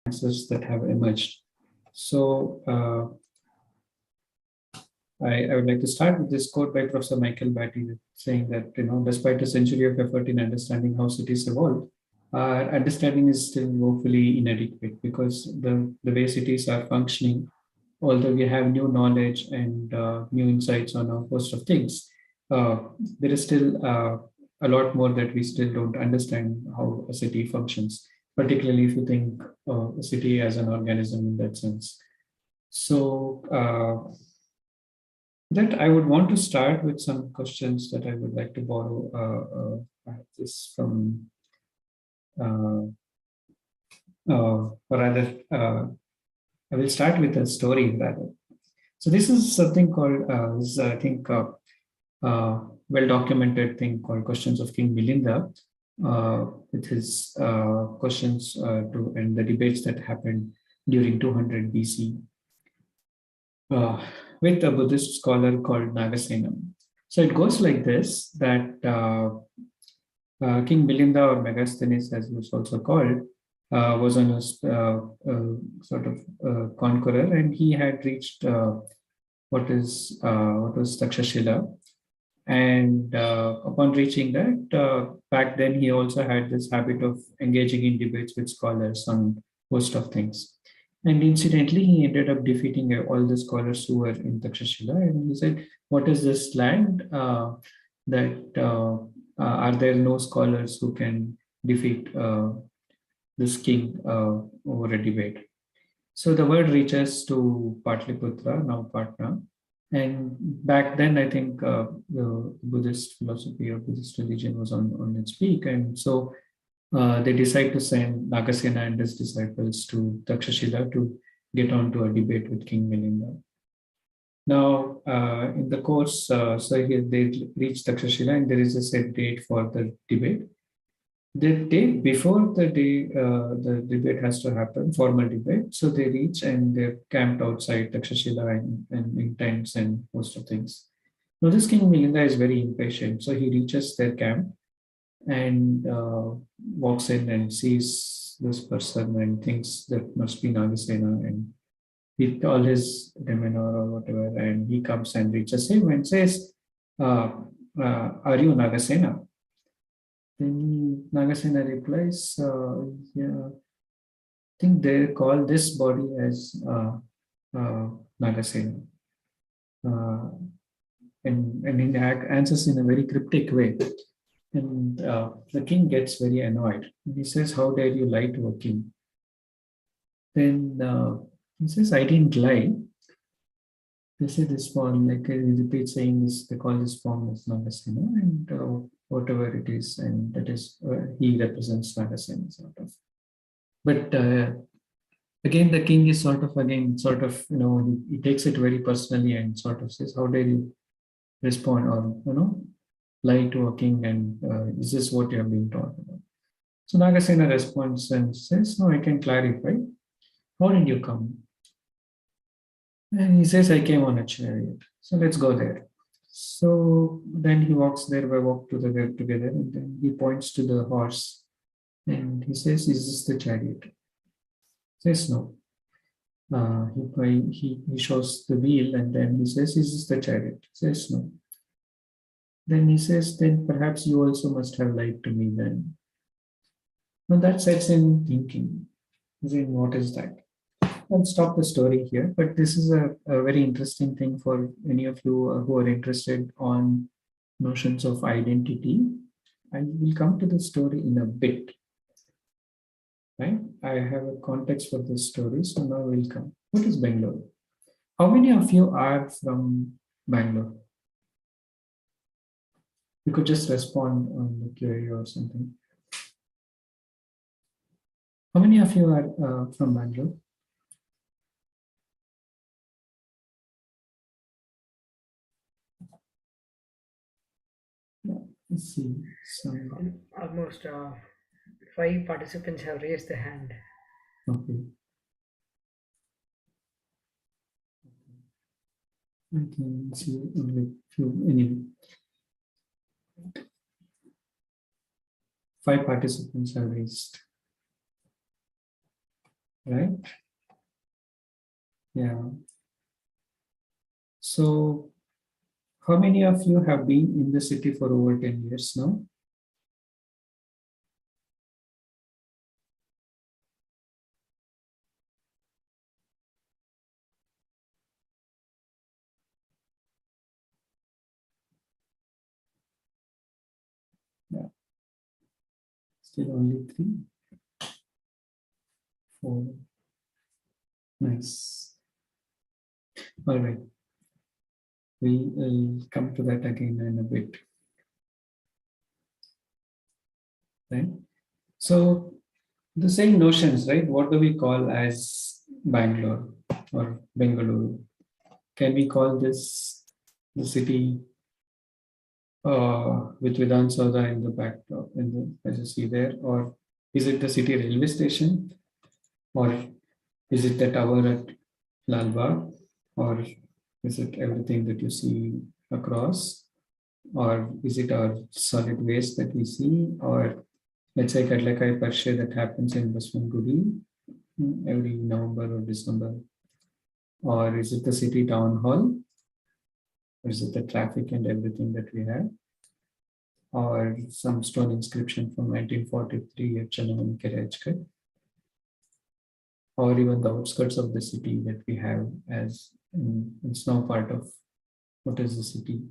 answers that have emerged. So I would like to start with this quote by Professor Michael Batty saying that, despite a century of effort in understanding how cities evolved, our understanding is still woefully inadequate because the way cities are functioning, although we have new knowledge and new insights on a host of things, there is still a lot more that we still don't understand how a city functions, particularly if you think a city as an organism in that sense. So that I would want to start with some questions that I would like to borrow this from, or rather, I will start with a story rather. So this is something called, I think, well-documented thing called Questions of King Milinda, with his questions and the debates that happened during 200 BC. With a Buddhist scholar called Nagasena. So it goes like this, that King Milinda, or Megasthenes as he was also called, was on a sort of conqueror, and he had reached what was Takshashila. And upon reaching that, back then he also had this habit of engaging in debates with scholars on a host of things. And incidentally, he ended up defeating all the scholars who were in Takshashila. And he said, "What is this land? Are there no scholars who can defeat this king over a debate?" So the word reaches to Patliputra, now Patna. And back then, I think the Buddhist philosophy or Buddhist religion was on its peak. And so they decide to send Nagasena and his disciples to Takshashila to get on to a debate with King Milinda. Now, in the course, so here they reach Takshashila and there is a set date for the debate. The day before the day the debate has to happen, formal debate, so they reach and they're camped outside Takshashila and in tents and most of things. Now, this King Milinda is very impatient, so he reaches their camp and walks in and sees this person and thinks that must be Nagasena, and with all his demeanor or whatever, and he comes and reaches him and says, "Are you Nagasena?" Then Nagasena replies, "Yeah, I think they call this body as Nagasena." And he answers in a very cryptic way. And the king gets very annoyed. He says, "How dare you lie to a king?" Then he says, "I didn't lie." They say this form, like he repeats saying this, they call this form as Nagasena, and whatever it is, and that is, he represents Nagasena, sort of. But again, the king is sort of, he takes it very personally and sort of says, "How dare you respond or, lie to a king, and is this what you have been taught about?" So Nagasena responds and says, "No, I can clarify. How did you come?" And he says, "I came on a chariot. So let's go there." So then he walks there, we walk together, and then he points to the horse and he says, "Is this the chariot?" He says, "No." He shows the wheel and then he says, "Is this the chariot?" He says, "No." Then he says, "Then perhaps you also must have lied to me then." Now that sets in thinking. Then what is that? I'll stop the story here, but this is a very interesting thing for any of you who are interested on notions of identity. I will come to the story in a bit. Right? I have a context for this story, so now we'll come. What is Bangalore? How many of you are from Bangalore? You could just respond on the Q&A or something. How many of you are from Bangalore? Let's see. Almost 5 participants have raised the hand. Okay. I can see only few. Anyway, 5 participants have raised. right? Yeah. So how many of you have been in the city for over 10 years now? Yeah, still only three, four. Nice. All right. We will come to that again in a bit, right? So the same notions, right? What do we call as Bangalore or Bengaluru? Can we call this the city with Vidhan Soda in the backdrop, in the, as you see there, or is it the city railway station, or is it the tower at Lal Bagh, or is it everything that you see across, or is it our solid waste that we see, or let's say Kadlakai Parshe that happens in Baswangudi every November or December, or is it the city town hall, or is it the traffic and everything that we have, or some stone inscription from 1943 at Chanaman Kerajkar, or even the outskirts of the city that we have as it's now part of what is the city,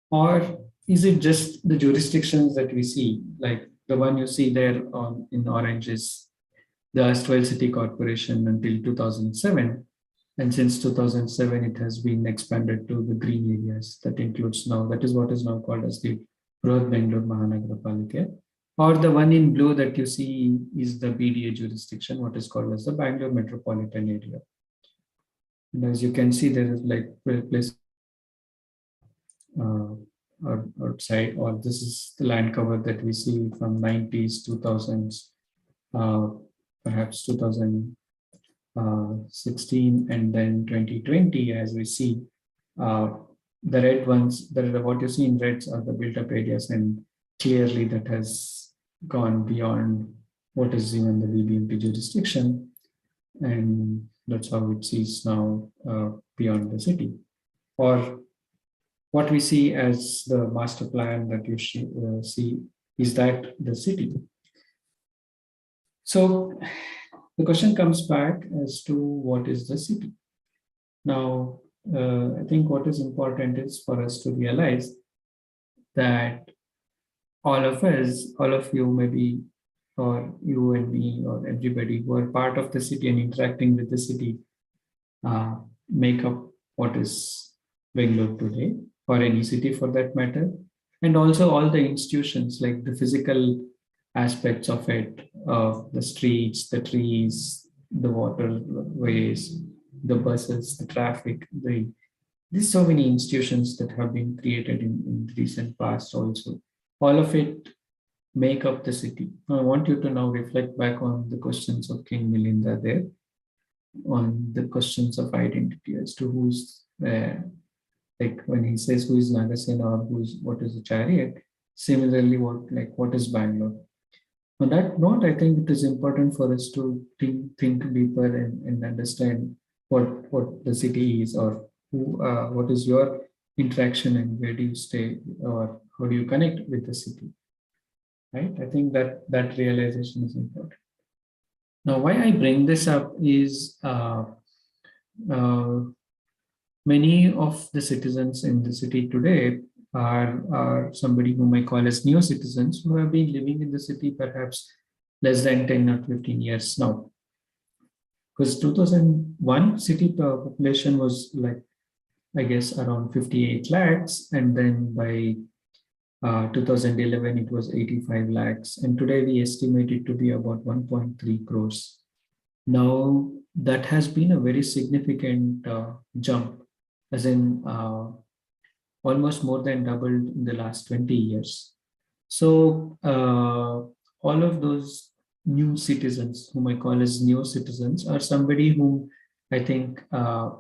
or is it just the jurisdictions that we see, like the one you see there on in orange is the erstwhile city corporation until 2007, and since 2007 it has been expanded to the green areas that includes now, that is what is now called as the Broad Bangalore Mahanagarapalikya, or the one in blue that you see is the BDA jurisdiction, what is called as the Bangalore Metropolitan Area. And as you can see, there is like place uh, outside, or this is the land cover that we see from 90s, 2000s, perhaps 2016, and then 2020, as we see. Uh, the red ones, what you see in reds are the built-up areas, and clearly that has gone beyond what is even the BBMP jurisdiction, and that's how it sees now beyond the city. Or what we see as the master plan that you see is that the city. So the question comes back as to what is the city. Now, I think what is important is for us to realize that all of us, all of you maybe, or you and me, or everybody who are part of the city and interacting with the city, uh, make up what is Bangalore today, or any city for that matter. And also all the institutions, like the physical aspects of it, of the streets, the trees, the waterways, the buses, the traffic, there's so many institutions that have been created in the recent past also. All of it make up the city. I want you to now reflect back on the questions of King Milinda there, on the questions of identity as to who's like when he says who is Nagasena or who's what is a chariot. Similarly, what is Bangalore? On that note, I think it is important for us to think deeper and understand what the city is, or who what is your interaction and where do you stay, or how do you connect with the city, right? I think that realization is important. Now, why I bring this up is uh, many of the citizens in the city today are somebody whom I call as neo citizens who have been living in the city perhaps less than 10 or 15 years now. Because 2001 city population was like, I guess, around 58 lakhs. And then by 2011, it was 85 lakhs. And today we estimate it to be about 1.3 crores. Now, that has been a very significant jump, as in almost more than doubled in the last 20 years. So all of those new citizens, whom I call as neo citizens, are somebody whom I think uh,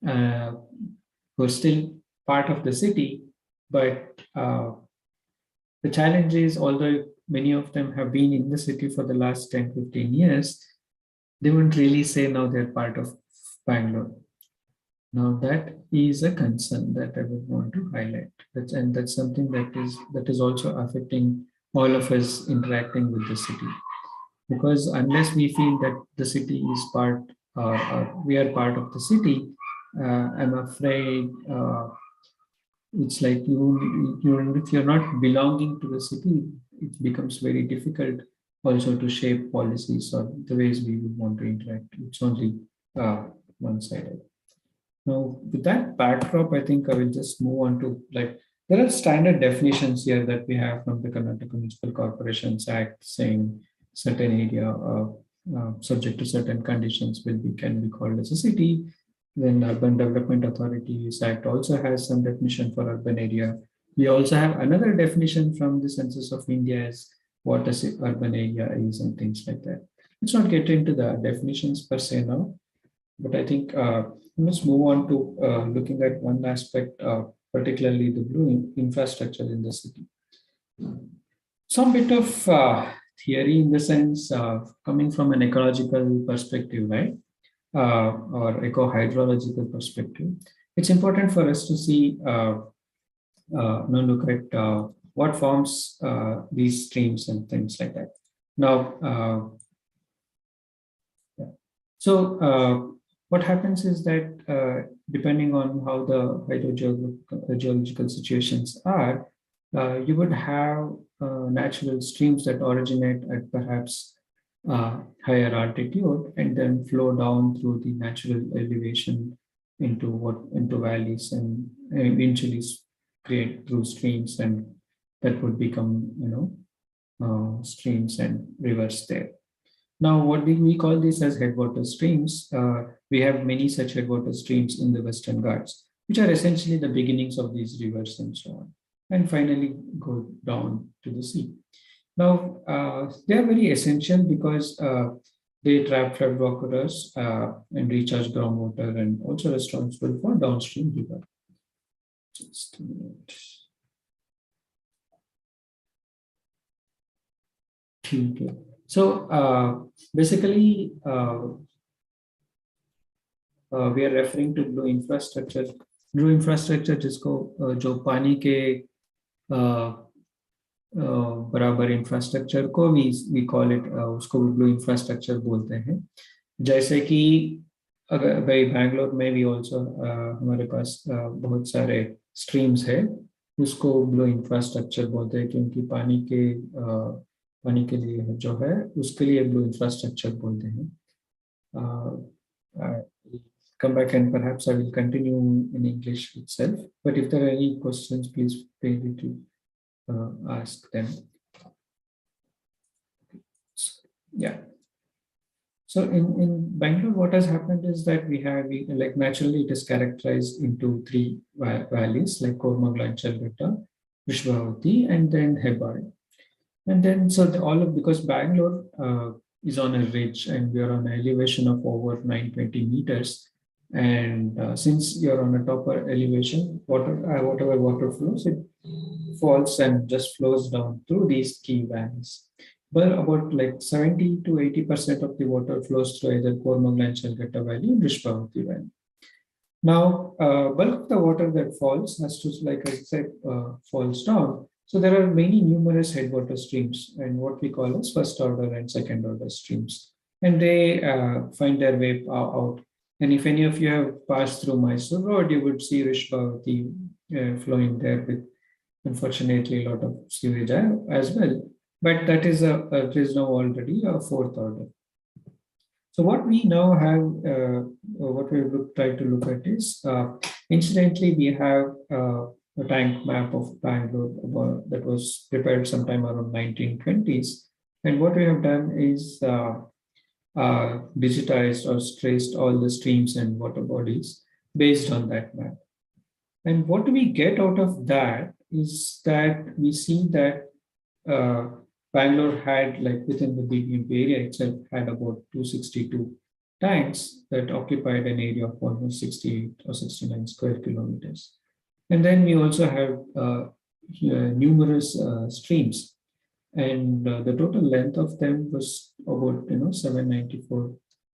who are still part of the city, but the challenge is, although many of them have been in the city for the last 10, 15 years, they wouldn't really say now they're part of Bangalore. Now that is a concern that I would want to highlight. That's something that is also affecting all of us interacting with the city. Because unless we feel that the city is part, or we are part of the city, I'm afraid it's like if you're not belonging to the city, it becomes very difficult also to shape policies or the ways we would want to interact. It's only one-sided. Now, with that backdrop, I think I will just move on to like there are standard definitions here that we have from the Karnataka Municipal Corporations Act saying certain area subject to certain conditions can be called as a city. Then Urban Development Authorities Act also has some definition for urban area. We also have another definition from the Census of India as what a urban area is and things like that. Let's not get into the definitions per se now, but I think let's move on to looking at one aspect, particularly the blue infrastructure in the city. Some bit of theory in the sense coming from an ecological perspective, right? Or eco-hydrological perspective. It's important for us to see, look at what forms these streams and things like that. Now, so what happens is that depending on how the hydrogeological situations are, you would have natural streams that originate at perhaps higher altitude and then flow down through the natural elevation into valleys and eventually create through streams, and that would become streams and rivers there. Now, what do we call this as headwater streams? We have many such headwater streams in the Western Ghats, which are essentially the beginnings of these rivers and so on, and finally go down to the sea. Now, they are very essential because they trap floodwaters and recharge groundwater and also responsible for downstream river. Just a minute. Okay. So basically, we are referring to blue infrastructure. Blue infrastructure जिसको जो पानी के बराबर infrastructure को we call it उसको blue infrastructure बोलते हैं. जैसे कि अगर भाई बैंगलोर में भी ऑल्सो हमारे पास बहुत सारे स्ट्रीम्स है, उसको ब्लू इंफ्रास्ट्रक्चर बोलते हैं क्योंकि पानी के लिए जो है उसके लिए ब्लू इंफ्रास्ट्रक्चर बोलते हैं. Come back and perhaps I will continue in English itself. But if there are any questions, please feel free to ask them. Yeah. So in Bangalore, what has happened is that we like naturally it is characterized into three valleys like Koramangala, Chelgata, Vishwavati, and then Hebbal. And then because Bangalore is on a ridge and we are on an elevation of over 920 meters. And since you're on a topper elevation, whatever water flows, it falls and just flows down through these key valleys. But about like 70 to 80% of the water flows through either Koramangala and Chelgata Valley and Vishwavati Valley. Now, bulk of the water that falls has to, like I said, falls down. So there are many numerous headwater streams and what we call as first order and second order streams. And they find their way out. And if any of you have passed through Mysore Road, you would see Vishwavati flowing there with, unfortunately, a lot of sewage as well. But that is now already a fourth order. So what we now have, what we would try to look at is, incidentally, we have a tank map of Bangalore that was prepared sometime around 1920s. And what we have done is digitized or traced all the streams and water bodies based on that map. And what we get out of that is that we see that Bangalore had, like within the BBMP area itself, had about 262 tanks that occupied an area of almost 68 or 69 square kilometers. And then we also have numerous streams. And the total length of them was about 794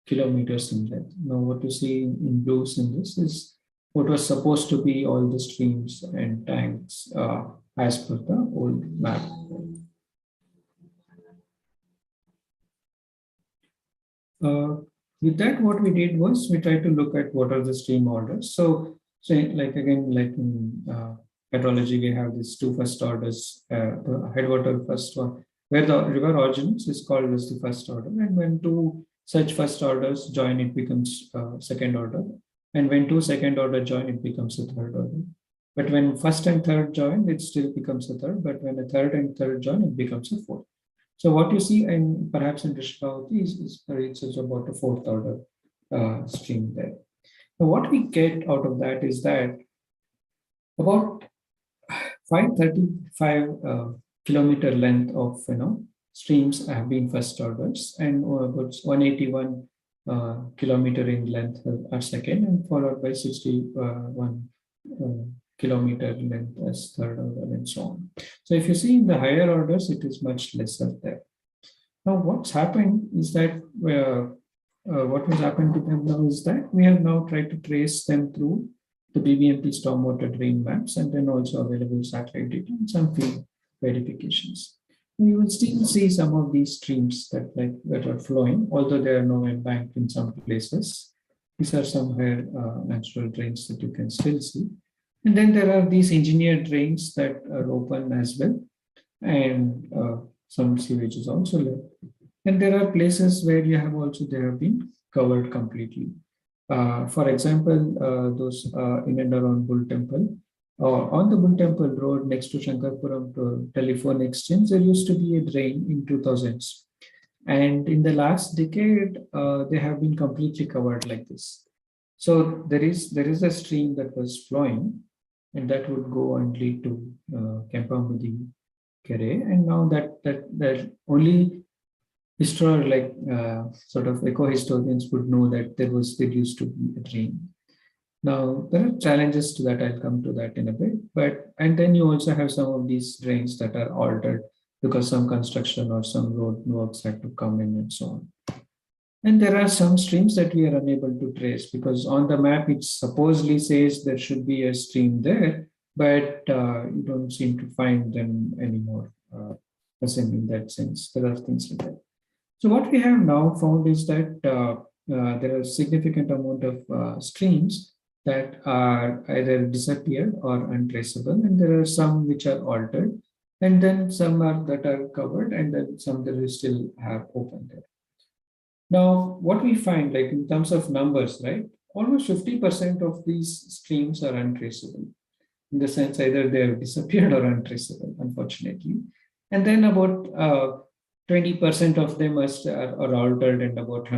kilometers in length. Now, what you see in blues in this is what was supposed to be all the streams and tanks as per the old map. With that, what we did was we tried to look at what are the stream orders. So like again, like in hydrology, we have these two first orders, the headwater first one, where the river origins is called as the first order. And when two such first orders join, it becomes second order. And when two second order join, it becomes a third order. But when first and third join, it still becomes a third. But when a third and third join, it becomes a fourth. So what you see, and perhaps in Drishlavati is about a fourth order stream there. Now, what we get out of that is that about 535 kilometer length of streams have been first orders, and about 181 kilometer in length are second, and followed by 61 kilometer length as third order, and so on. So if you see in the higher orders, it is much lesser there. Now, what's happened is that what has happened to them now is that we have now tried to trace them through the BBMP stormwater drain maps, and then also available satellite data and some field verifications. You will still see some of these streams that are flowing, although they are now embanked in some places. These are some higher natural drains that you can still see. And then there are these engineered drains that are open as well, and some sewage is also left. And there are places where they have been covered completely. For example, those in and around Bull Temple, on the Bull Temple Road next to Shankarpuram to Telephone Exchange, there used to be a drain in 2000s. And in the last decade, they have been completely covered like this. So there is a stream that was flowing, and that would go and lead to Kempamudi Kere. And now that only sort of eco-historians would know that there used to be a drain. Now, there are challenges to that. I'll come to that in a bit. And then you also have some of these drains that are altered because some construction or some road works had to come in and so on. And there are some streams that we are unable to trace because on the map, it supposedly says there should be a stream there, but you don't seem to find them anymore. In that sense, there are things like that. So what we have now found is that there are a significant amount of streams that are either disappeared or untraceable, and there are some which are altered, and then some that are covered, and then some that we still have open there. Now, what we find, like in terms of numbers, right, almost 50% of these streams are untraceable. In the sense, either they have disappeared or untraceable, unfortunately. And then about 20% of them are altered, and about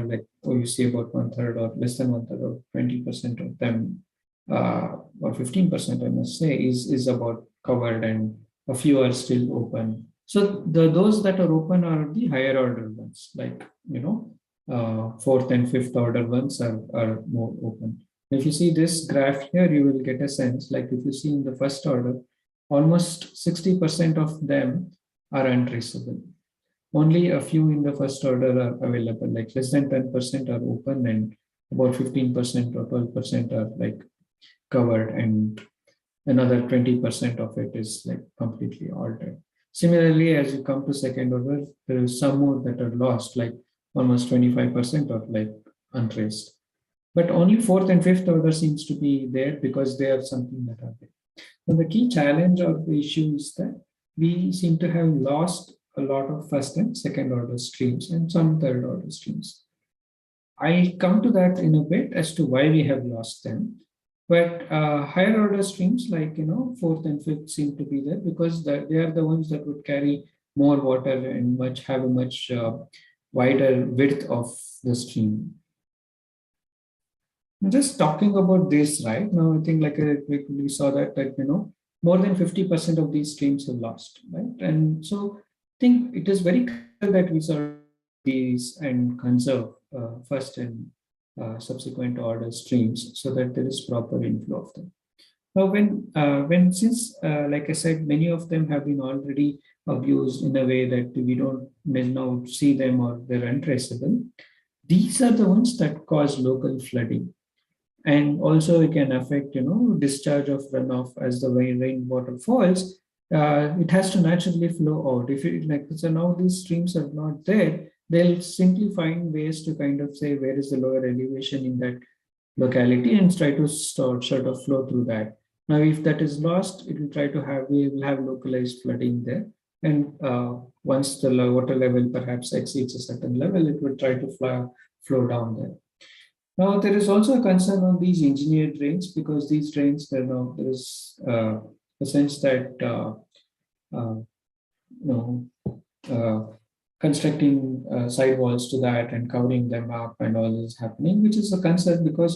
you see about 1/3 or less than 1/3 or 20% of them, or 15%, I must say, is about covered, and a few are still open. So those that are open are the higher order ones, like fourth and fifth order ones are more open. If you see this graph here, you will get a sense, like if you see in the first order, almost 60% of them are untraceable. Only a few in the first order are available, like less than 10% are open, and about 15% or 12% are like covered, and another 20% of it is like completely altered. Similarly, as you come to second order, there is some more that are lost, like almost 25% are like untraced. But only fourth and fifth order seems to be there because they are something that are there. And the key challenge or the issue is that we seem to have lost a lot of first and second order streams and some third order streams. I'll come to that in a bit as to why we have lost them. But higher order streams like fourth and fifth seem to be there because they are the ones that would carry more water and have a much wider width of the stream. Just talking about this right now, I think we saw that more than 50% of these streams have lost, right? And so I think it is very clear that we sort these and conserve first and subsequent order streams so that there is proper inflow of them. Now, since like I said, many of them have been already abused in a way that we don't now see them or they're untraceable, these are the ones that cause local flooding. And also it can affect, discharge of runoff as the rainwater falls. It has to naturally flow out. If it like so now these streams are not there, they'll simply find ways to kind of say where is the lower elevation in that locality and try to sort of flow through that. Now, if that is lost, it will try to have we will have localized flooding there. And once the water level perhaps exceeds a certain level, it will try to flow down there. Now, there is also a concern on these engineered drains because these drains, there is a sense that uh, you know, constructing sidewalls to that and covering them up and all is happening, which is a concern because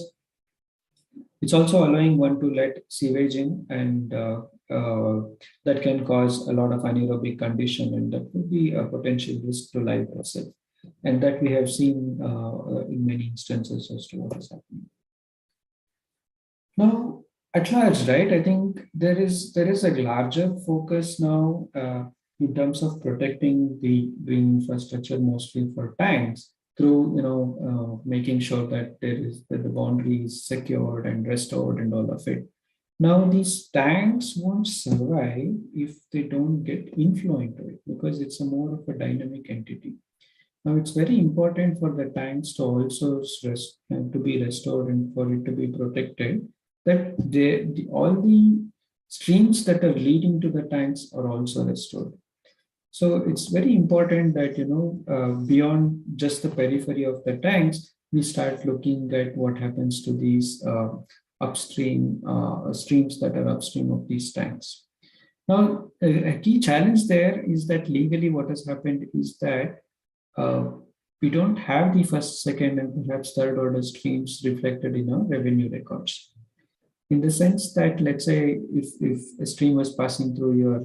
it's also allowing one to let sewage in, and that can cause a lot of anaerobic condition, and that could be a potential risk to life itself. And that we have seen in many instances as to what is happening. Now, at large, right? I think there is a larger focus now in terms of protecting the green infrastructure, mostly for tanks, through making sure that that the boundary is secured and restored and all of it. Now, these tanks won't survive if they don't get inflow into it because it's a more of a dynamic entity. Now, it's very important for the tanks to also to be restored and for it to be protected, that all the streams that are leading to the tanks are also restored. So it's very important that, beyond just the periphery of the tanks, we start looking at what happens to these upstream streams that are upstream of these tanks. Now, a key challenge there is that legally what has happened is that we don't have the first, second, and perhaps third order streams reflected in our revenue records. In the sense that, let's say, if a stream was passing through your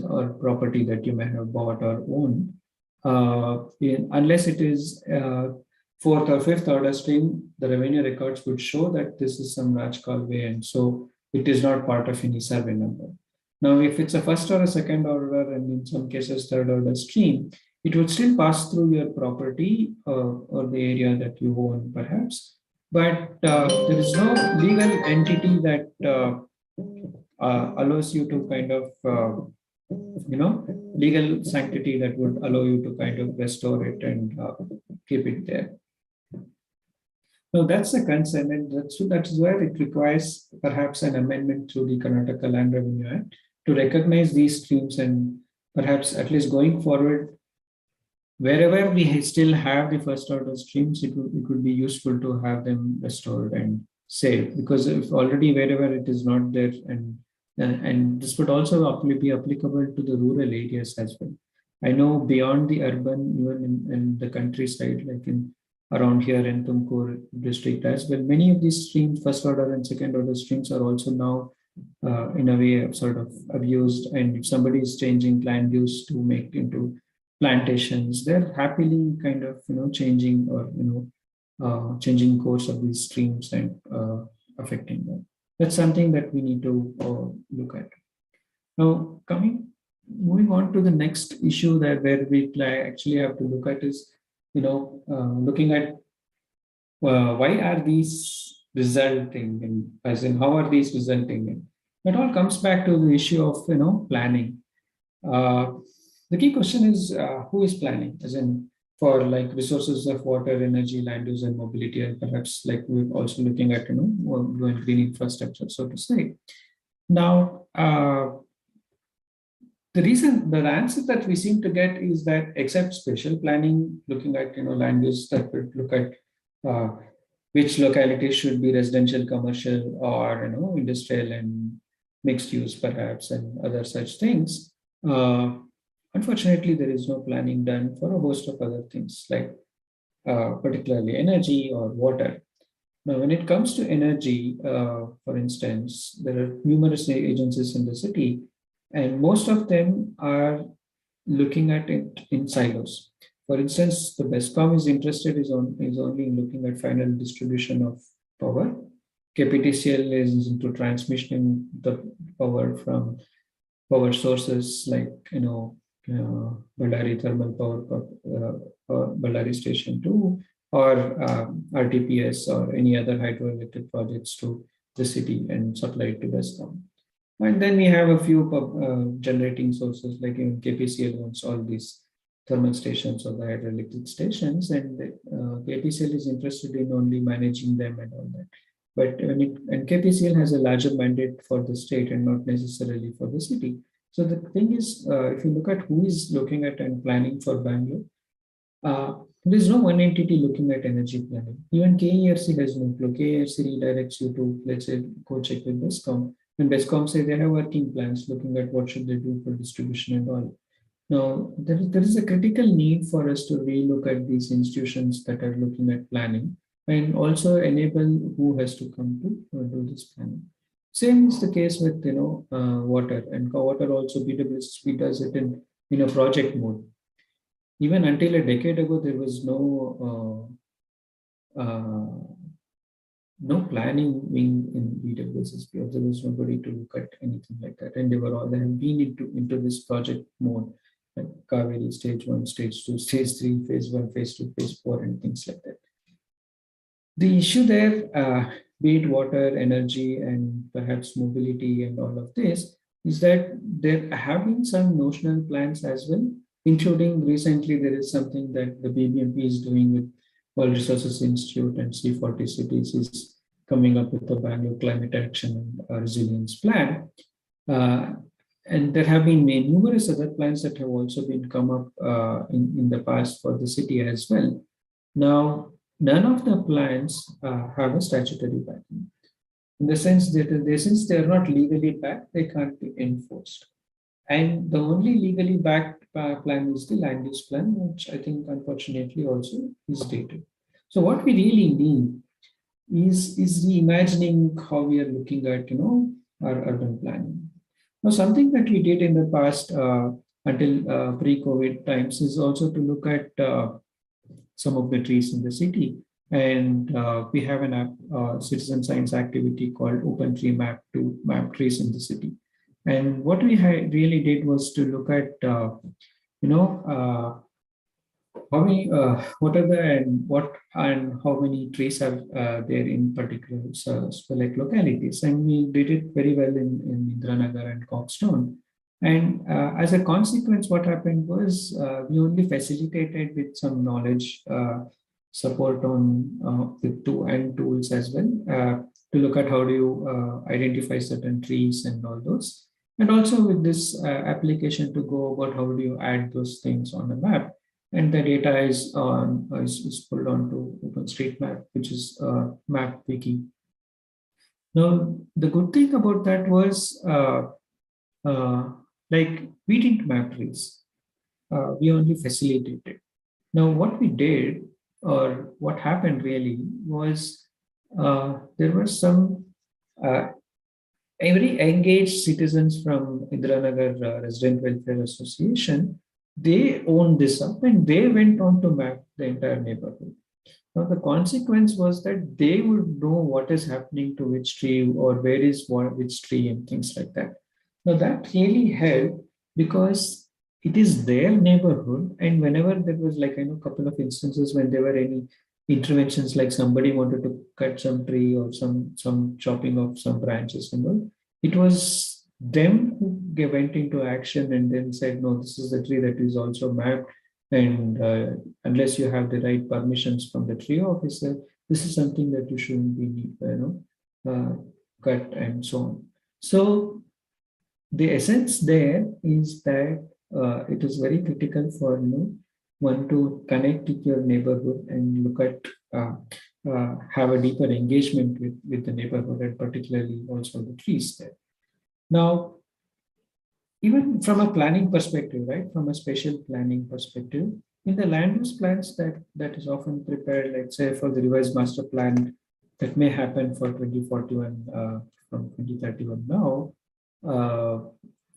or property that you may have bought or owned, unless it is fourth or fifth order stream, the revenue records would show that this is some Rajkal way, and so it is not part of any survey number. Now, if it's a first or a second order, and in some cases third order stream, it would still pass through your property or the area that you own, perhaps. But there is no legal entity that allows you to kind of, legal sanctity that would allow you to kind of restore it and keep it there. So that's a concern, and that's where it requires perhaps an amendment to the Karnataka Land Revenue Act to recognize these streams, and perhaps at least going forward, wherever we still have the first order streams, it would be useful to have them restored and saved, because if already wherever it is not there, and this would also be applicable to the rural areas as well. I know beyond the urban, even in the countryside, like around here in Tumkur district as well, many of these streams, first order and second order streams, are also now in a way sort of abused. And if somebody is changing land use to make into plantations, they're happily kind of changing or changing course of these streams and affecting them. That's something that we need to look at. Now, moving on to the next issue that where we actually have to look at is looking at why are these resulting in, as in how are these resulting in. It all comes back to the issue of planning. The key question is who is planning, as in for like resources of water, energy, land use, and mobility, and perhaps like we're also looking at green infrastructure, so to say. Now, the answer that we seem to get is that except spatial planning, looking at land use, that would look at which localities should be residential, commercial, or industrial and mixed use, perhaps, and other such things. Unfortunately, there is no planning done for a host of other things, like particularly energy or water. Now, when it comes to energy, for instance, there are numerous agencies in the city, and most of them are looking at it in silos. For instance, the BESCOM is interested is only in looking at final distribution of power. KPTCL is into transmission the power from power sources like Ballari Thermal Power Ballari Station 2 or RTPS or any other hydroelectric projects to the city and supply it to Bescom. And then we have a few generating sources like in KPCL owns all these thermal stations or the hydroelectric stations, and KPCL is interested in only managing them and all that. But and KPCL has a larger mandate for the state and not necessarily for the city. So the thing is, if you look at who is looking at and planning for Bangalore, there's no one entity looking at energy planning. Even KERC has no clue. KERC redirects you to, let's say, go check with Bescom. And Bescom say they have working plans looking at what should they do for distribution and all. Now, there is a critical need for us to relook at these institutions that are looking at planning and also enable who has to come to do this planning. Same is the case with water, and water also BWSP does it in a project mode. Even until a decade ago, there was no planning wing in BWSP. There was nobody to look at anything like that, and they have been into this project mode, like Kaveri stage 1, stage 2, stage 3, phase 1, phase 2, phase 4, and things like that. The issue there, be it water, energy, and perhaps mobility and all of this, is that there have been some notional plans as well, including recently there is something that the BBMP is doing with World Resources Institute and C40 Cities is coming up with the Bangalore Climate Action and Resilience Plan. And there have been numerous other plans that have also been come up in the past for the city as well. Now, none of the plans have a statutory backing. In the sense that since they are not legally backed, they can't be enforced. And the only legally backed plan is the land use plan, which I think unfortunately also is dated. So what we really need is reimagining how we are looking at our urban planning. Now, something that we did in the past until pre-COVID times is also to look at some of the trees in the city. And we have an app, citizen science activity called Open Tree Map to map trees in the city. And what we really did was to look at, how many, what are the and how many trees are there in particular like localities. And we did it very well in Indiranagar and Coxstone. And as a consequence, what happened was we only facilitated with some knowledge support on the tools as well to look at how do you identify certain trees and all those. And also with this application to go about how do you add those things on the map. And the data is pulled onto OpenStreetMap, which is Map Wiki. Now, the good thing about that was like we didn't map trees. We only facilitated. Now, what we did or what happened really was there were some very engaged citizens from Indiranagar Resident Welfare Association. They owned this up and they went on to map the entire neighborhood. Now, the consequence was that they would know what is happening to which tree or where is which tree and things like that. Now, that really helped because it is their neighborhood. And whenever there was like, a couple of instances when there were any interventions, like somebody wanted to cut some tree or some chopping of some branches and all, it was them who went into action and then said, no, this is the tree that is also mapped. And unless you have the right permissions from the tree officer, this is something that you shouldn't be, cut and so on. So the essence there is that it is very critical for one to connect with your neighborhood and look at have a deeper engagement with the neighborhood and particularly also the trees there. Now, even from a planning perspective, right, from a spatial planning perspective, in the land use plans that is often prepared, let's say for the revised master plan that may happen for 2041 from 2031 now,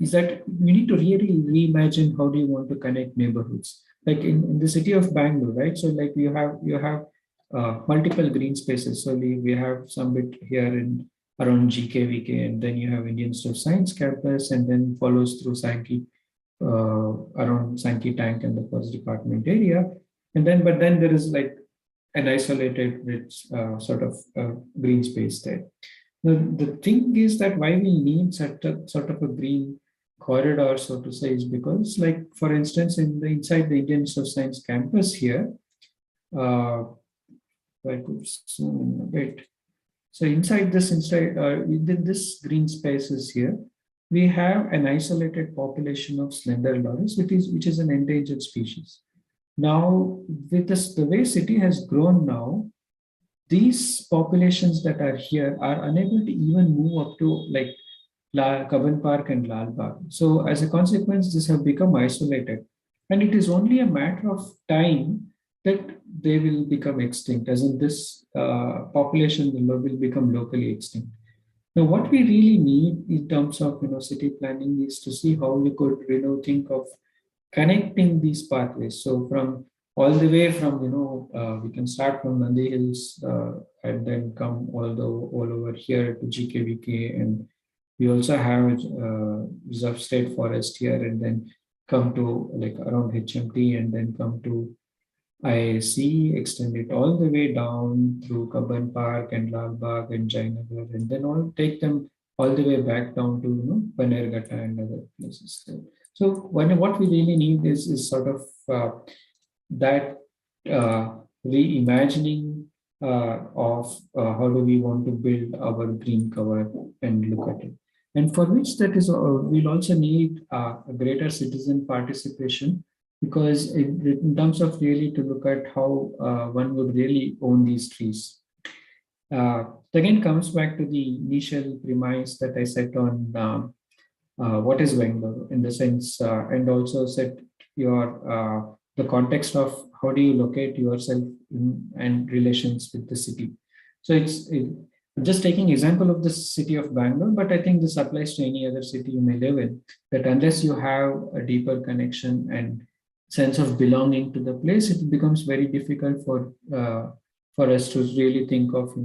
is that we need to really reimagine how do you want to connect neighborhoods. Like in the city of Bangalore, right? So like you have multiple green spaces. So we have some bit here in around GKVK, and then you have Indian Institute of Science campus, and then follows through Sankey, around Sankey Tank and the Forest Department area. but then there is like an isolated rich sort of green space there. The thing is that why we need such a sort of a green corridor, so to say, is because, like, for instance, inside the Indian Institute of Science campus here, uh, I could zoom in a bit. So within this green spaces here, we have an isolated population of slender loris, which is an endangered species. Now, with this, the way city has grown now, these populations that are here are unable to even move up to like Kaban Park and Lal Bagh. So as a consequence, these have become isolated. And it is only a matter of time that they will become extinct, as in this population will become locally extinct. Now, what we really need in terms of city planning is to see how we could think of connecting these pathways. So from all the way from we can start from Nandi Hills and then come all over here to GKVK, and we also have reserve state forest here, and then come to like around HMT, and then come to IIC, extend it all the way down through Kaban Park and Lal Bagh and Jainagar, and then all take them all the way back down to Banerghatta and other places. So what we really need is sort of that reimagining of how do we want to build our green cover and look at it. And for which we'll also need a greater citizen participation, because in terms of really to look at how one would really own these trees. Again, comes back to the initial premise that I set on what is Bangalore in the sense, and also set the context of how do you locate yourself and relations with the city. So I'm just taking example of the city of Bangalore, but I think this applies to any other city you may live in, that unless you have a deeper connection and sense of belonging to the place, it becomes very difficult for us to really think of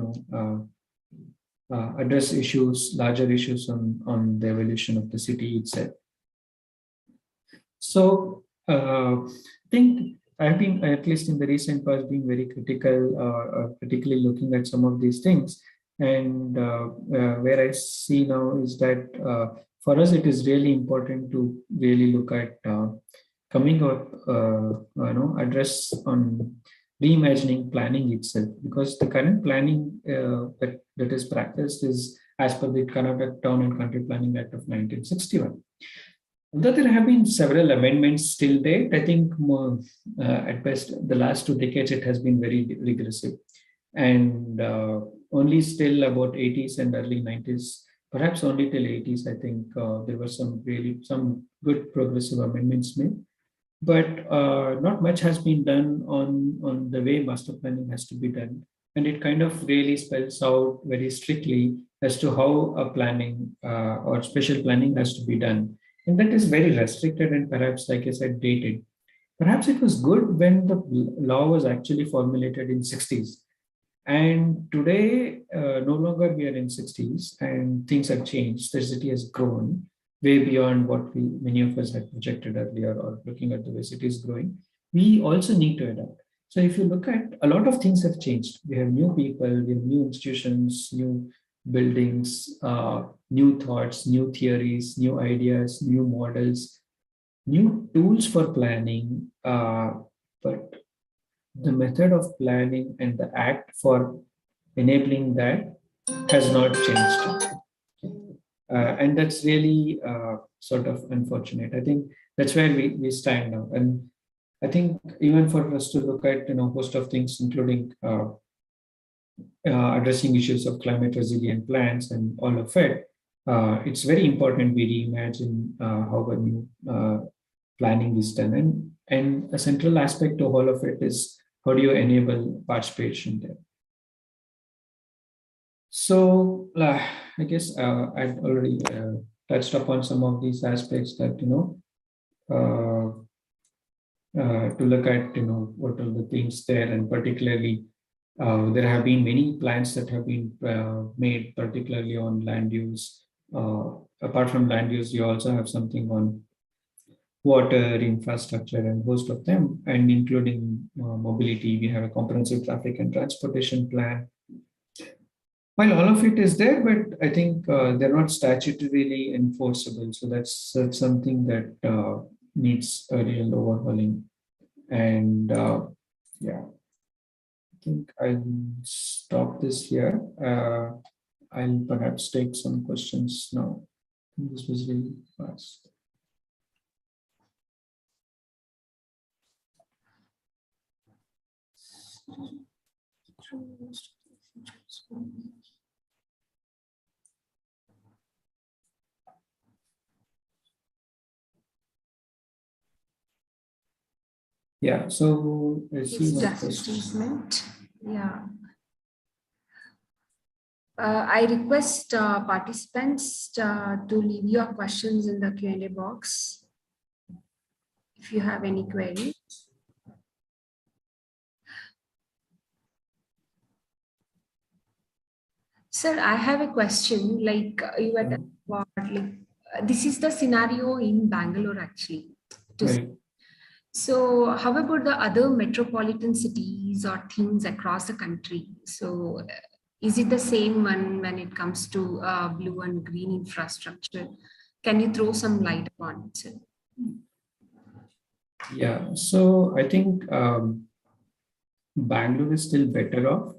address larger issues on the evolution of the city itself. So I think I've been, at least in the recent past, being very critical, particularly looking at some of these things. And where I see now is that for us, it is really important to really look at coming up, address on reimagining planning itself, because the current planning that is practiced is as per the Karnataka Town and Country Planning Act of 1961. Although there have been several amendments till date, I think at best the last 2 decades it has been very regressive, and only still about 80s and early 90s, perhaps only till 80s, I think there were some good progressive amendments made. But not much has been done on the way master planning has to be done. And it kind of really spells out very strictly as to how a planning or special planning has to be done. And that is very restricted and perhaps, like I said, dated. Perhaps it was good when the law was actually formulated in 60s. And today, no longer we are in 60s and things have changed. The city has grown way beyond what many of us had projected earlier, or looking at the way city is growing. We also need to adapt. So if you look at, a lot of things have changed. We have new people, we have new institutions, new buildings, new thoughts, new theories, new ideas, new models, new tools for planning. But the method of planning and the act for enabling that has not changed. And that's really sort of unfortunate. I think that's where we stand now. And I think even for us to look at a host of things, including addressing issues of climate resilient plans and all of it, it's very important we reimagine how a new planning is done. And a central aspect to all of it is how do you enable participation there. So I guess I've already touched upon some of these aspects that, to look at, what are the things there, and particularly there have been many plans that have been made, particularly on land use. Apart from land use, you also have something on water, infrastructure, and host of them, and including mobility. We have a comprehensive traffic and transportation plan. While all of it is there, but I think they're not statutorily enforceable. So that's something that needs a real overhauling. And yeah, I think I'll stop this here. I'll perhaps take some questions now. This was really fast. Yeah, so I see It's one just a question. statement. Yeah. I request participants to leave your questions in the Q&A box if you have any query. Sir, I have a question. Like you were talking about, like this is the scenario in Bangalore actually. Right. So, how about the other metropolitan cities or things across the country? So, is it the same one when it comes to blue and green infrastructure? Can you throw some light upon it, sir? Yeah, so I think Bangalore is still better off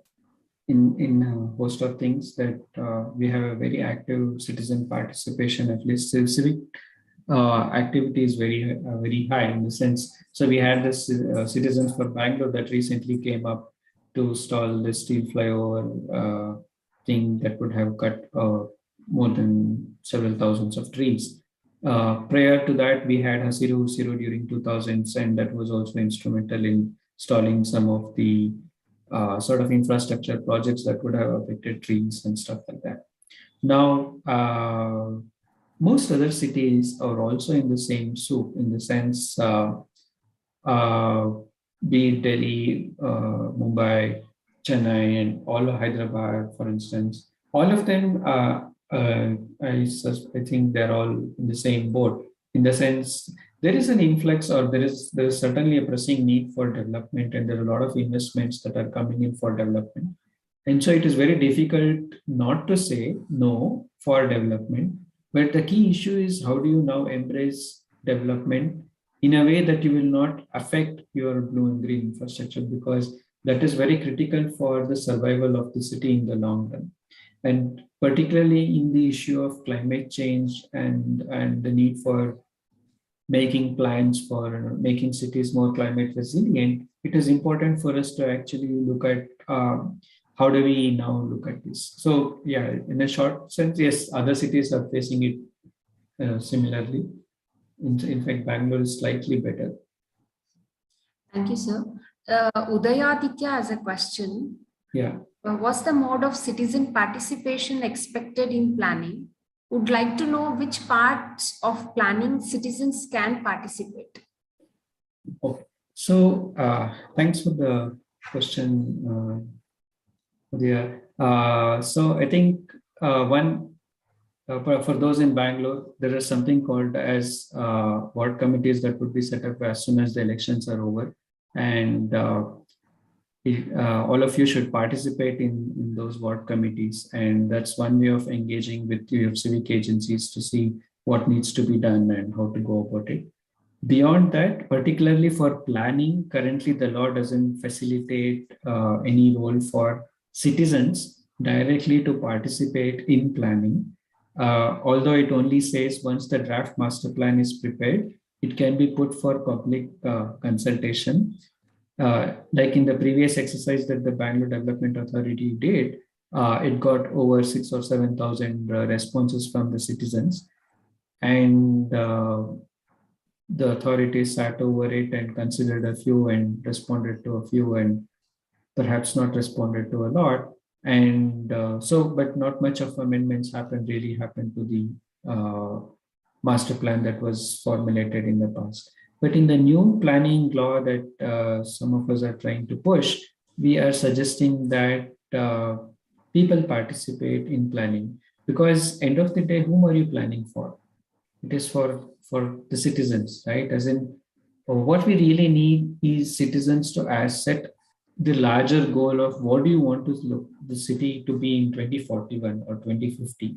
in a host of things that we have a very active citizen participation, at least civic activity is very high in the sense. So we had this Citizens for Bangalore that recently came up to stall the steel flyover thing that would have cut more than several thousands of trees. Prior to that, we had Hasiru Usiru during 2000s, and that was also instrumental in stalling some of the sort of infrastructure projects that would have affected trees and stuff like that. Now, most other cities are also in the same soup in the sense, uh, be it Delhi, Mumbai, Chennai, and all of Hyderabad, for instance, all of them, I think they're all in the same boat in the sense there is an influx or there is certainly a pressing need for development, and there are a lot of investments that are coming in for development. And so it is very difficult not to say no for development. But the key issue is how do you now embrace development in a way that you will not affect your blue and green infrastructure, because that is very critical for the survival of the city in the long run. And particularly in the issue of climate change and the need for making plans for making cities more climate resilient, it is important for us to actually look at how do we now look at this. So yeah, in a short sense, yes, other cities are facing it similarly. In fact, Bangalore is slightly better. Thank you, sir. Udayaditya has a question. Yeah. What's the mode of citizen participation expected in planning? Would like to know which parts of planning citizens can participate. Okay. So thanks for the question, Udaya. So I think for those in Bangalore, there is something called as ward committees that would be set up as soon as the elections are over, and all of you should participate in those ward committees, and that's one way of engaging with your civic agencies to see what needs to be done and how to go about it. Beyond that, particularly for planning, currently the law doesn't facilitate any role for citizens directly to participate in planning. Although it only says once the draft master plan is prepared, it can be put for public consultation. Like in the previous exercise that the Bangalore Development Authority did, it got over 6,000 or 7,000 responses from the citizens. And the authorities sat over it and considered a few and responded to a few and perhaps not responded to a lot. And but not much of amendments really happened to the master plan that was formulated in the past. But in the new planning law that some of us are trying to push, we are suggesting that people participate in planning, because end of the day, whom are you planning for? It is for for the citizens, right? As in, what we really need is citizens to set the larger goal of what do you want to look the city to be in 2041 or 2050,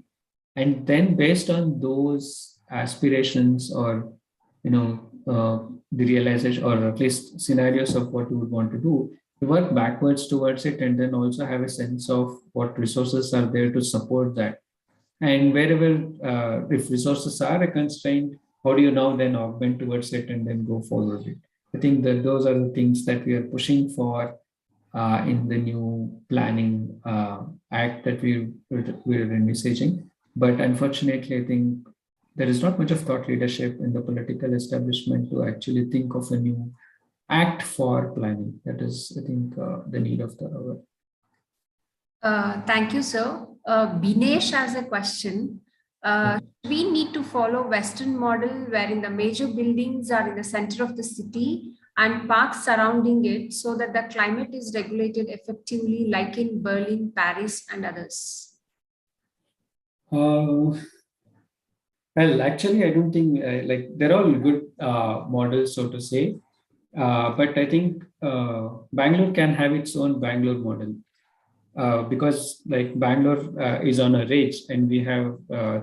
and then based on those aspirations or the realization or at least scenarios of what you would want to do, you work backwards towards it, and then also have a sense of what resources are there to support that. And wherever, if resources are a constraint, how do you now then augment towards it and then go forward with it? I think that those are the things that we are pushing for in the new planning act that we're envisaging. But unfortunately, I think there is not much of thought leadership in the political establishment to actually think of a new act for planning. That is, I think, the need of the hour. Thank you, sir. Binesh has a question. We need to follow Western model wherein the major buildings are in the center of the city and parks surrounding it so that the climate is regulated effectively like in Berlin, Paris, and others. Well, actually, I don't think like they're all good models, so to say. But I think Bangalore can have its own Bangalore model. Because like Bangalore is on a ridge and we have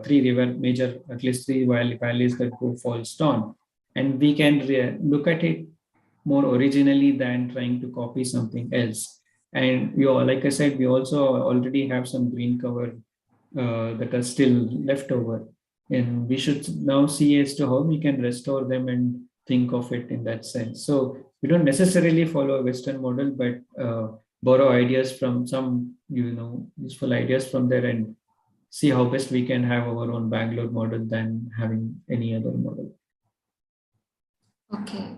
three at least three valleys that falls down, and we can look at it more originally than trying to copy something else. And like I said, we also already have some green cover that are still left over, and we should now see as to how we can restore them and think of it in that sense. So we don't necessarily follow a Western model, but borrow ideas from some, useful ideas from there and see how best we can have our own Bangalore model than having any other model. Okay,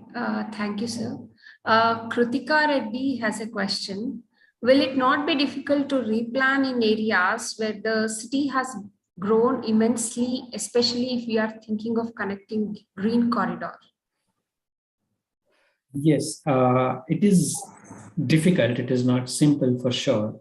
thank you, sir. Kritika Reddy has a question. Will it not be difficult to replan in areas where the city has grown immensely, especially if we are thinking of connecting green corridor? Yes, it is difficult. It is not simple for sure.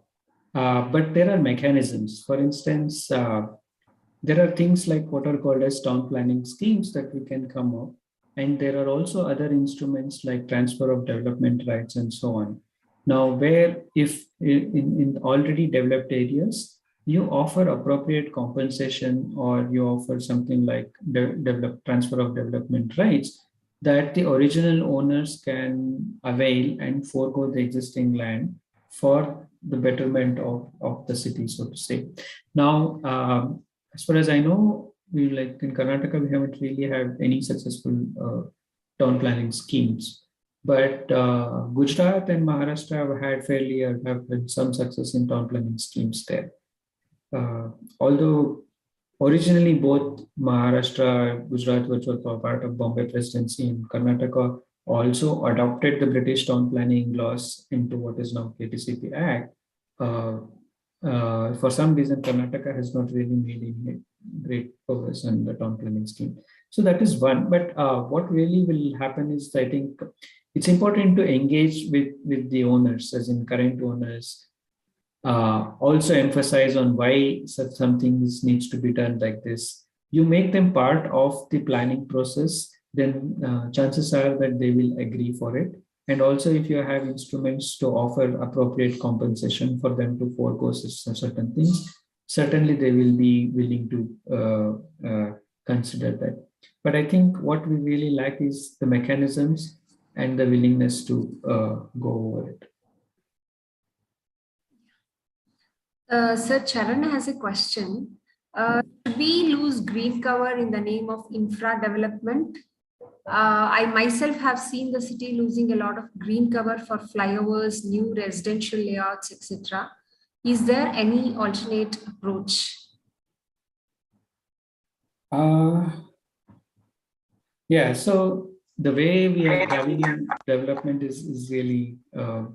But there are mechanisms. For instance, there are things like what are called as town planning schemes that we can come up. And there are also other instruments like transfer of development rights and so on. Now, where if in already developed areas, you offer appropriate compensation or you offer something like transfer of development rights that the original owners can avail and forego the existing land for the betterment of the city, so to say. Now, as far as I know, we like in Karnataka, we haven't really had any successful town planning schemes. But Gujarat and Maharashtra have had some success in town planning schemes there. Although originally both Maharashtra, Gujarat, which was part of Bombay Presidency, and Karnataka also adopted the British town planning laws into what is now KTCP Act. For some reason, Karnataka has not really made any great progress on the town planning scheme. So that is one. But what really will happen is, I think it's important to engage with the owners, as in current owners, also emphasize on why some things needs to be done like this. You make them part of the planning process, then chances are that they will agree for it. And also, if you have instruments to offer appropriate compensation for them to forego certain things, certainly they will be willing to consider that. But I think what we really lack is the mechanisms and the willingness to go over it. Sir Charan has a question. Should we lose green cover in the name of infra development? I myself have seen the city losing a lot of green cover for flyovers, new residential layouts, etc. Is there any alternate approach? Yeah, so the way we are having development is really a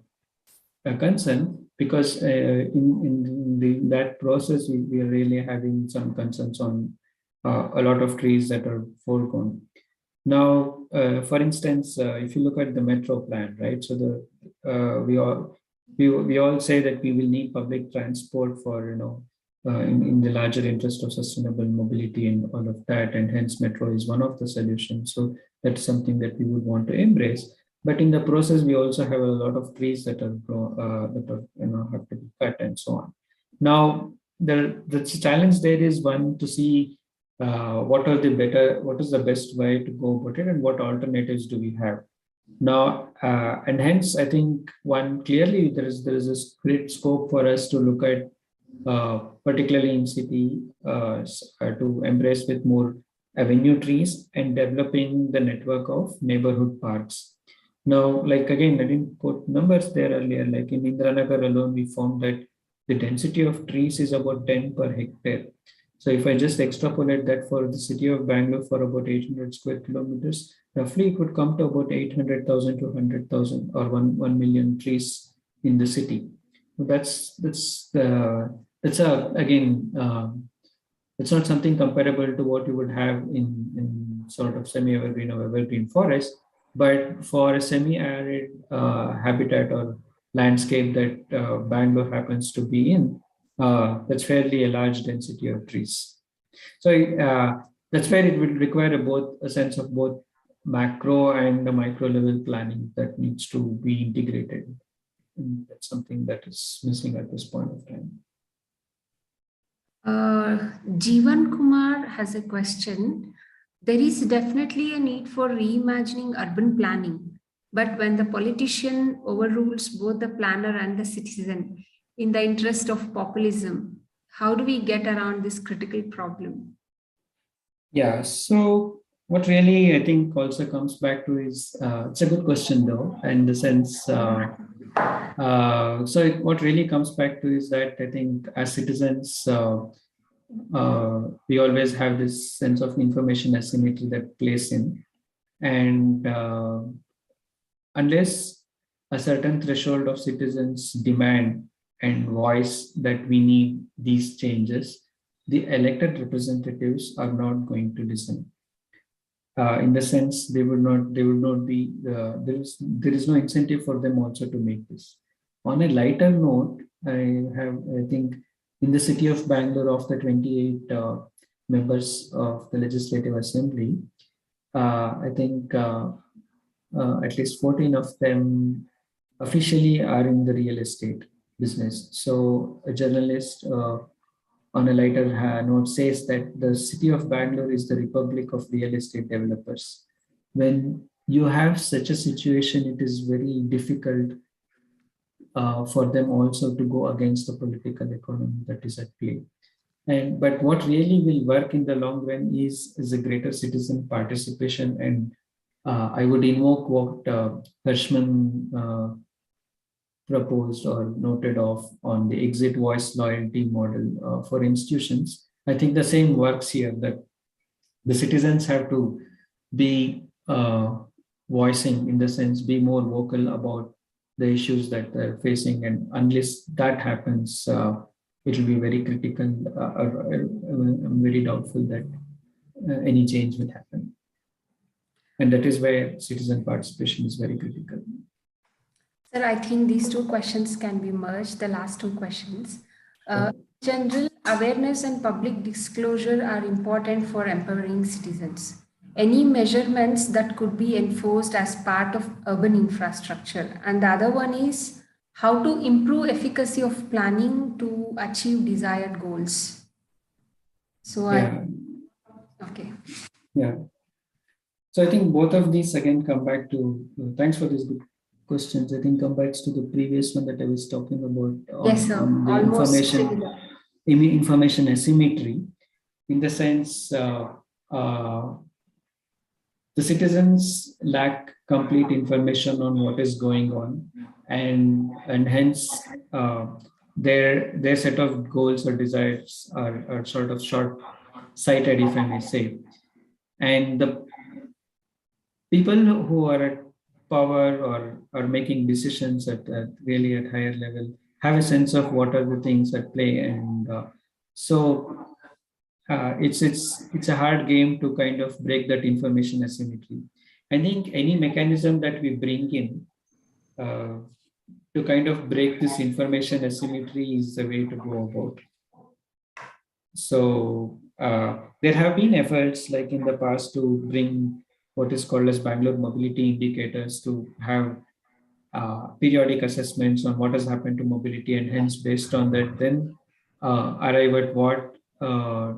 concern, because in that process, we are really having some concerns on a lot of trees that are foregone. Now, for instance, if you look at the metro plan, right? So we all say that we will need public transport for in the larger interest of sustainable mobility and all of that, and hence metro is one of the solutions. So that's something that we would want to embrace. But in the process, we also have a lot of trees that are have to be cut and so on. Now, the challenge there is one to see what is the best way to go about it, and what alternatives do we have. Now, and hence, I think one clearly there is a great scope for us to look at, particularly in city, to embrace with more avenue trees and developing the network of neighborhood parks. Now, like again, I didn't quote numbers there earlier. Like in Indiranagar alone, we found that the density of trees is about 10 per hectare. So if I just extrapolate that for the city of Bangalore for about 800 square kilometers, roughly it would come to about 800,000 to 100,000 or 1 million trees in the city. So that's again, it's not something comparable to what you would have in sort of semi-evergreen or evergreen forest, but for a semi-arid habitat or landscape that Bangalore happens to be in, that's fairly a large density of trees. So that's where it will require both a sense of both macro and the micro level planning that needs to be integrated. And that's something that is missing at this point of time. Jeevan Kumar has a question. There is definitely a need for reimagining urban planning, but when the politician overrules both the planner and the citizen in the interest of populism, how do we get around this critical problem? Yeah, so what really I think also comes back to is, it's a good question though, in the sense, what really comes back to is that I think as citizens, we always have this sense of information asymmetry that plays in, and unless a certain threshold of citizens demand and voice that we need these changes, the elected representatives are not going to listen. In the sense, they would not be. There is no incentive for them also to make this. On a lighter note, I think in the city of Bangalore, of the 28 members of the Legislative Assembly, I think at least 14 of them officially are in the real estate business. So a journalist on a lighter note says that the city of Bangalore is the republic of real estate developers. When you have such a situation, it is very difficult for them also to go against the political economy that is at play. But what really will work in the long run is a greater citizen participation. And I would invoke what Hirschman proposed or noted of on the exit voice loyalty model for institutions. I think the same works here, that the citizens have to be voicing, in the sense, be more vocal about the issues that they're facing. And unless that happens, it will be very critical. I'm very doubtful that any change will happen. And that is where citizen participation is very critical. Sir, I think these two questions can be merged, the last two questions. General awareness and public disclosure are important for empowering citizens. Any measurements that could be enforced as part of urban infrastructure? And the other one is how to improve efficacy of planning to achieve desired goals. So, yeah. Okay. Yeah. So I think both of these again come back to, thanks for these good questions. I think come back to the previous one that I was talking about yes, sir. On the information asymmetry, in the sense the citizens lack complete information on what is going on, and hence their set of goals or desires are sort of short-sighted, if I may say. And the people who are at power or are making decisions at really at higher level have a sense of what are the things at play, and so it's a hard game to kind of break that information asymmetry. I think any mechanism that we bring in to kind of break this information asymmetry is the way to go about. So there have been efforts like in the past to bring what is called as Bangalore mobility indicators to have periodic assessments on what has happened to mobility, and hence based on that then arrive at what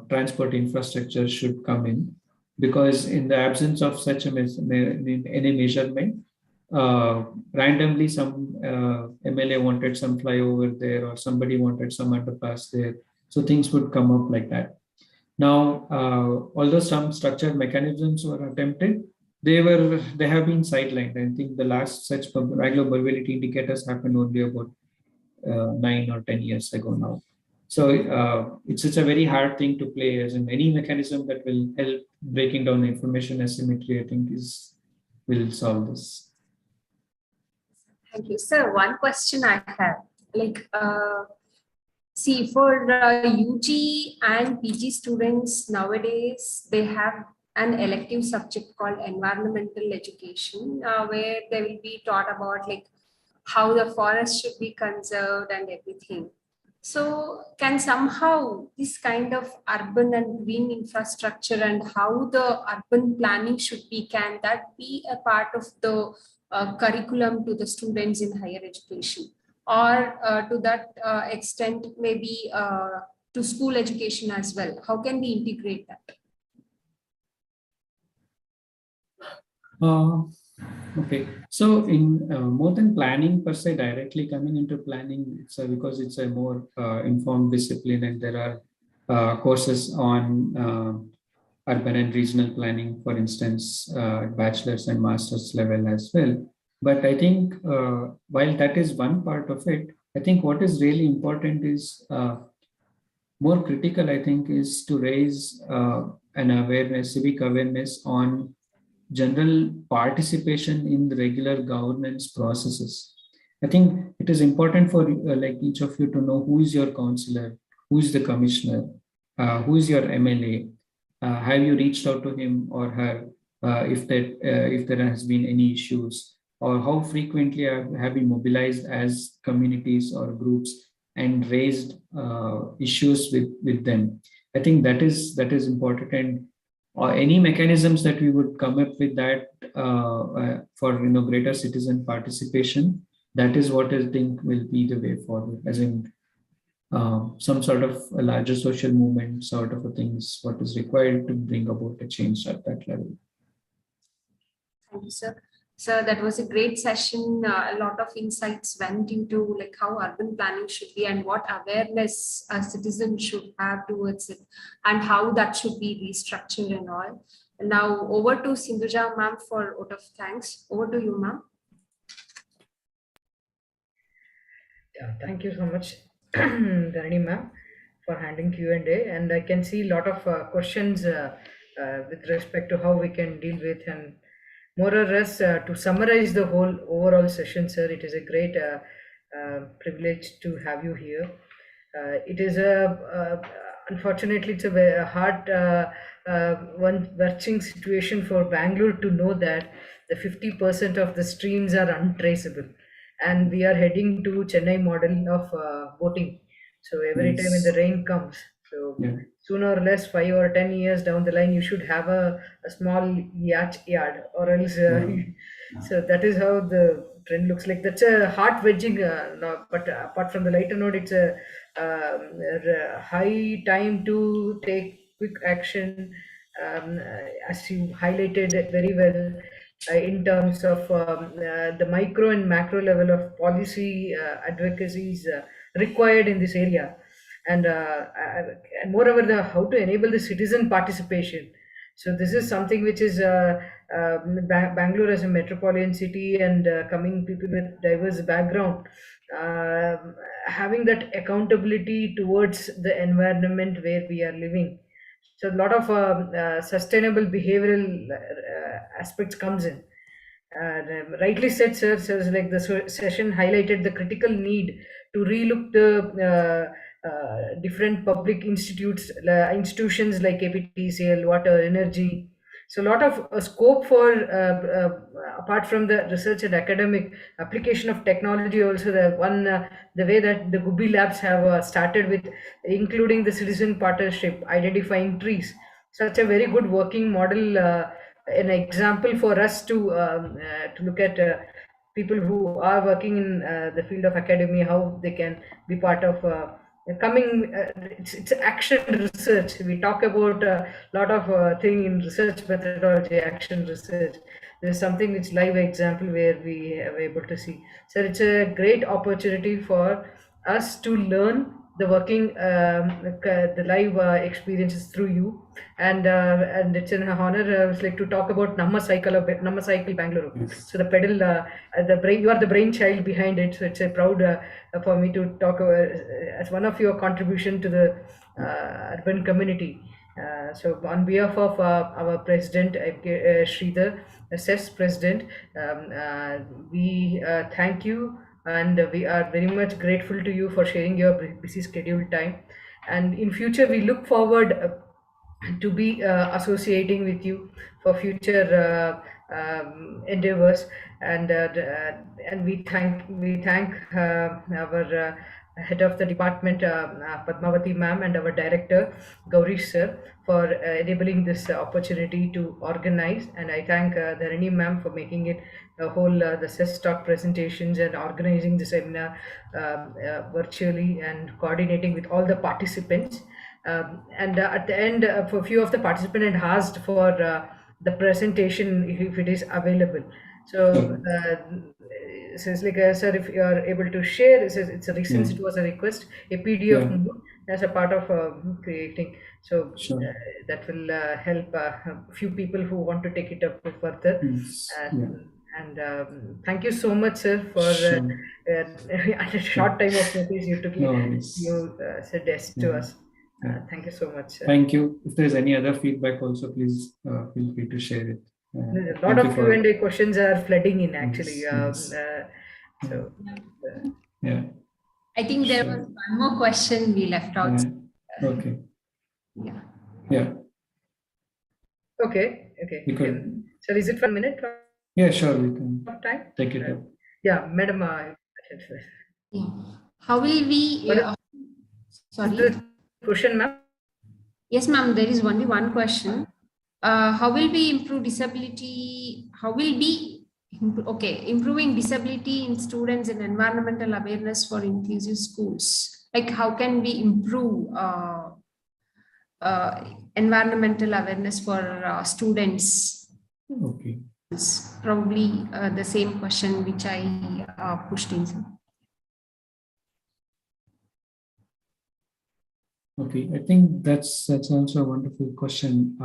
transport infrastructure should come in, because in the absence of such any measurement, randomly some MLA wanted some flyover there or somebody wanted some underpass there, so things would come up like that. Now, although some structured mechanisms were attempted, they have been sidelined. I think the last such Bangalore mobility indicators happened only about 9 or 10 years ago now. So it's a very hard thing to play, as in any mechanism that will help breaking down the information asymmetry, I think will solve this. Thank you. Sir, one question I have, like, see, for UG and PG students nowadays, they have an elective subject called environmental education, where they will be taught about like how the forest should be conserved and everything. So can somehow this kind of urban and green infrastructure and how the urban planning should be, can that be a part of the curriculum to the students in higher education? Or to that extent, maybe to school education as well? How can we integrate that? Okay, so in more than planning per se, directly coming into planning, because it's a more informed discipline, and there are courses on urban and regional planning, for instance, bachelor's and master's level as well. But I think while that is one part of it, I think what is really important is more critical, I think, is to raise an awareness, civic awareness on general participation in the regular governance processes. I think it is important for like each of you to know who is your counselor, who is the commissioner, who is your MLA. Have you reached out to him or her if there has been any issues, or how frequently have you mobilized as communities or groups and raised issues with them? I think that is important, and or any mechanisms that we would come up with that for greater citizen participation, that is what I think will be the way forward, as in some sort of a larger social movement sort of a things what is required to bring about a change at that level. Thank you, sir. So that was a great session. A lot of insights went into like how urban planning should be and what awareness a citizen should have towards it and how that should be restructured and all. And now over to Sindhuja ma'am for vote of thanks. Over to you, ma'am. Yeah, thank you so much, Dharani ma'am, for handling Q&A. And I can see a lot of questions with respect to how we can deal with, and more or less to summarize the whole overall session, sir, it is a great privilege to have you here. It is unfortunately it's a very hard one watching situation for Bangalore to know that the 50% of the streams are untraceable, and we are heading to Chennai model of voting. So every time when the rain comes, so sooner or less 5 or 10 years down the line, you should have a small yacht yard, or else so that is how the trend looks like. That's a heart wedging, but apart from the lighter note, it's a high time to take quick action, as you highlighted it very well, in terms of the micro and macro level of policy advocacies required in this area, and moreover how to enable the citizen participation. So this is something which is Bangalore as a metropolitan city, and coming people with diverse background, having that accountability towards the environment where we are living. So a lot of sustainable behavioral aspects comes in. Rightly said, sir. So like the session highlighted the critical need to relook the different public institutions like KPTCL, water, energy. So a lot of scope for apart from the research and academic application of technology. Also, the way that the Gubi labs have started with, including the citizen partnership, identifying trees, such a very good working model, an example for us to look at people who are working in the field of academia, how they can be part of coming. It's action research. We talk about a lot of thing in research methodology, action research. There's something which live example where we are able to see. So it's a great opportunity for us to learn the working the live experiences through you, and it's an honor. I was like to talk about Namma Cycle Bangalore. Yes. So the pedal, the brain, you are the brainchild behind it. So it's a proud for me to talk as one of your contribution to the urban community. So on behalf of our president, Sridhar, CES president, we thank you, and we are very much grateful to you for sharing your busy schedule time. And in future, we look forward to be associating with you for future endeavors, and we thank our head of the department, Padmavati ma'am, and our director Gaurish sir for enabling this opportunity to organize. And I thank Dharani ma'am for making it the whole the CES talk presentations and organizing the seminar virtually and coordinating with all the participants. And at the end, for a few of the participants had asked for the presentation if it is available. So it's like, sir, if you are able to share, it's a since it was a request, a PDF Yeah. mode as a part of creating. So Sure. that will help a few people who want to take it up further. Yes. Yeah. And thank you so much, sir, for Sure. at a short time of notice you took No worries. you said yes to Yeah. us. Yeah. Thank you so much, sir. Thank you. If there's any other feedback also, please feel free to share it. There's a Thank lot you of for- Q&A questions are flooding in actually. Yes, So Yeah. I think there Sure. was one more question we left out. Yeah. Okay. Yeah. Yeah. okay. You could. So is it 1 minute Yeah, sure. We can of time? take it up. Yeah, madam. Yeah. How will we? Sorry. The question, ma'am. Yes, ma'am. There is only one question. How will we improve disability? How will be improving disability in students and environmental awareness for inclusive schools? Like, how can we improve environmental awareness for students? Okay. It's probably the same question which I pushed in. Okay. I think that's also a wonderful question.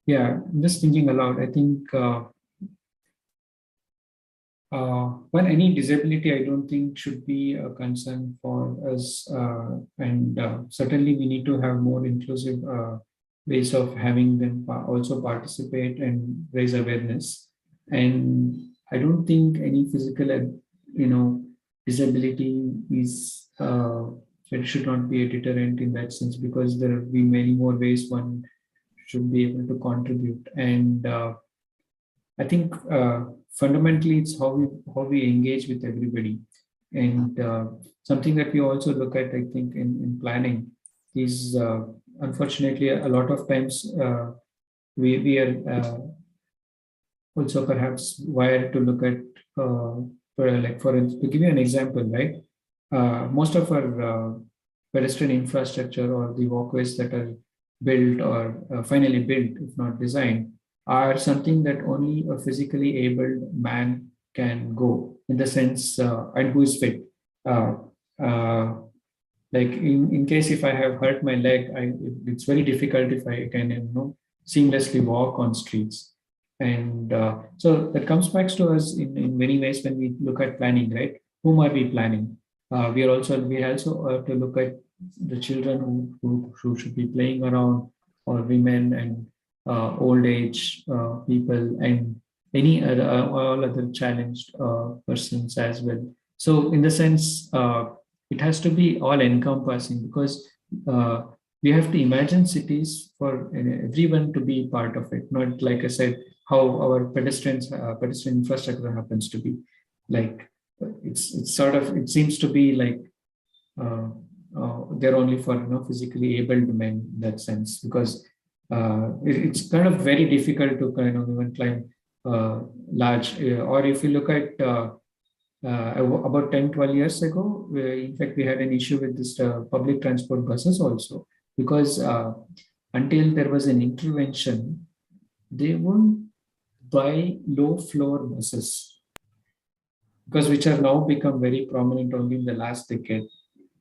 Yeah, I'm just thinking aloud. I think when any disability, I don't think should be a concern for us, and certainly we need to have more inclusive ways of having them also participate and raise awareness. And I don't think any physical, disability is it should not be a deterrent in that sense, because there will be many more ways one should be able to contribute. And I think fundamentally it's how we engage with everybody. And something that we also look at, I think, in planning is unfortunately a lot of times we are also perhaps wired to look at to give you an example, right? Most of our pedestrian infrastructure or the walkways that are built or finally built, if not designed, are something that only a physically abled man can go, in the sense, and who is fit. Like in case if I have hurt my leg, it's very difficult if I can seamlessly walk on streets. And so that comes back to us in many ways when we look at planning, right? Whom are we planning? We also have to look at the children who should be playing around, or women and old age people, and any other all other challenged persons as well. So in the sense, it has to be all encompassing, because we have to imagine cities for everyone to be part of it, not like I said, how our pedestrian infrastructure happens to be. Like it's sort of, it seems to be like uh, they're only for physically abled men in that sense, because it's kind of very difficult to kind of even climb large. Or if you look at about 10, 12 years ago, in fact, we had an issue with this public transport buses also, because until there was an intervention, they won't buy low floor buses, because which have now become very prominent only in the last decade.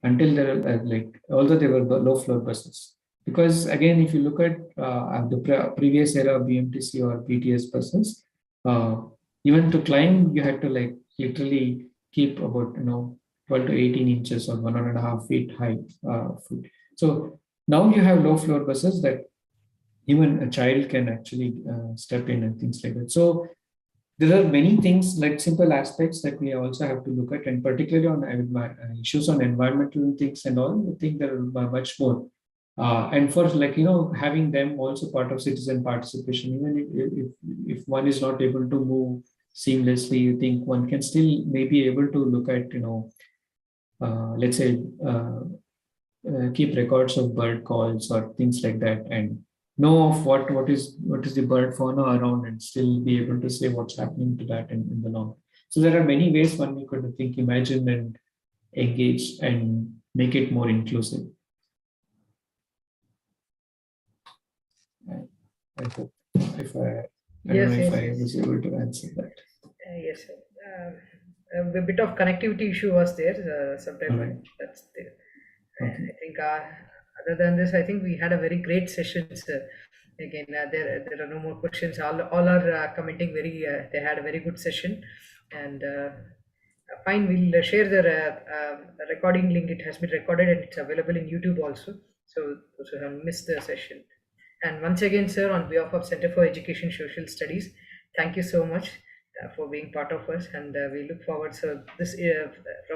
Until there are like, although they were low floor buses, because again, if you look at the previous era of BMTC or BTS buses, uh, even to climb you had to like literally keep about 12 to 18 inches or 1.5 feet height. So now you have low floor buses that even a child can actually step in and things like that. So there are many things like simple aspects that we also have to look at, and particularly on issues on environmental things and all. I think there are much more. And for like having them also part of citizen participation, even if one is not able to move seamlessly, you think one can still maybe able to look at let's say keep records of bird calls or things like that, and know of what is the bird fauna around, and still be able to say what's happening to that in the north. So there are many ways one we could think, imagine, and engage and make it more inclusive. I hope if I don't Yes, know if yes, I yes. was able to answer that. Yes, sir. A bit of connectivity issue was there sometime. All right. That's there. Okay. I think other than this, I think we had a very great session, sir. Again, there are no more questions. All are commenting very. They had a very good session, and fine. We'll share the recording link. It has been recorded and it's available in YouTube also. So those who have missed the session. And once again, sir, on behalf of Center for Education Social Studies, thank you so much for being part of us, and we look forward, sir, this from